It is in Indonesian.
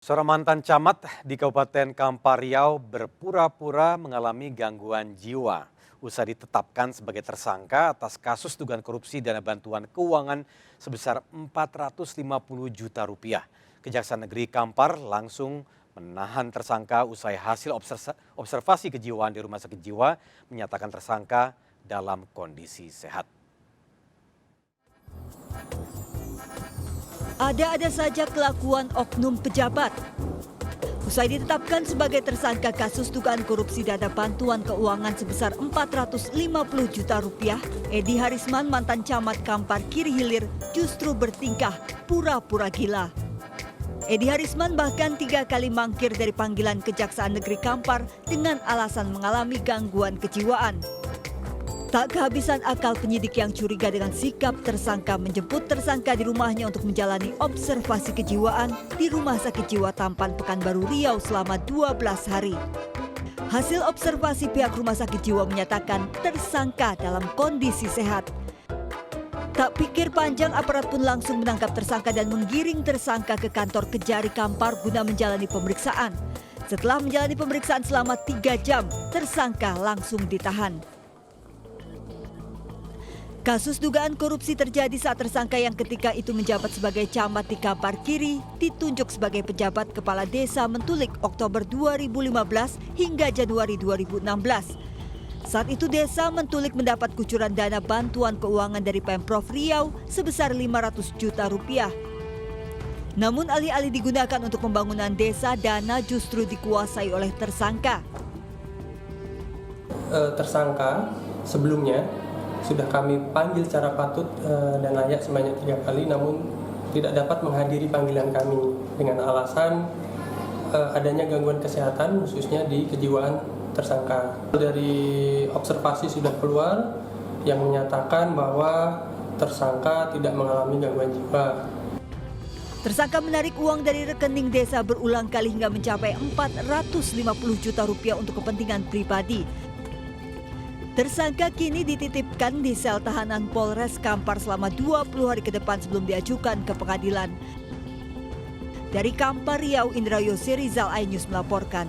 Seorang mantan camat di Kabupaten Kampar Riau berpura-pura mengalami gangguan jiwa usai ditetapkan sebagai tersangka atas kasus dugaan korupsi dana bantuan keuangan sebesar 450 juta rupiah. Kejaksaan Negeri Kampar langsung menahan tersangka usai hasil observasi kejiwaan di Rumah Sakit Jiwa menyatakan tersangka dalam kondisi sehat. Ada-ada saja kelakuan oknum pejabat. Usai ditetapkan sebagai tersangka kasus dugaan korupsi dana bantuan keuangan sebesar 450 juta rupiah, Edi Harisman mantan camat Kampar Kiri Hilir justru bertingkah pura-pura gila. Edi Harisman bahkan 3 kali mangkir dari panggilan Kejaksaan Negeri Kampar dengan alasan mengalami gangguan kejiwaan. Tak kehabisan akal penyidik yang curiga dengan sikap tersangka menjemput tersangka di rumahnya untuk menjalani observasi kejiwaan di Rumah Sakit Jiwa Tampan Pekanbaru Riau selama 12 hari. Hasil observasi pihak Rumah Sakit Jiwa menyatakan tersangka dalam kondisi sehat. Tak pikir panjang, aparat pun langsung menangkap tersangka dan menggiring tersangka ke kantor Kejari Kampar guna menjalani pemeriksaan. Setelah menjalani pemeriksaan selama 3 jam, tersangka langsung ditahan. Kasus dugaan korupsi terjadi saat tersangka yang ketika itu menjabat sebagai camat di Kampar Kiri ditunjuk sebagai pejabat kepala desa Mentulik Oktober 2015 hingga Januari 2016. Saat itu desa Mentulik mendapat kucuran dana bantuan keuangan dari Pemprov Riau sebesar 500 juta rupiah. Namun alih-alih digunakan untuk pembangunan desa, dana justru dikuasai oleh tersangka. Tersangka sebelumnya sudah kami panggil secara patut dan layak sebanyak 3 kali, namun tidak dapat menghadiri panggilan kami dengan alasan adanya gangguan kesehatan khususnya di kejiwaan tersangka. Dari observasi sudah keluar yang menyatakan bahwa tersangka tidak mengalami gangguan jiwa. Tersangka menarik uang dari rekening desa berulang kali hingga mencapai 450 juta rupiah untuk kepentingan pribadi. Tersangka kini dititipkan di sel tahanan Polres Kampar selama 20 hari ke depan sebelum diajukan ke pengadilan. Dari Kampar Riau, Indra Yossi Rizal, iNews melaporkan.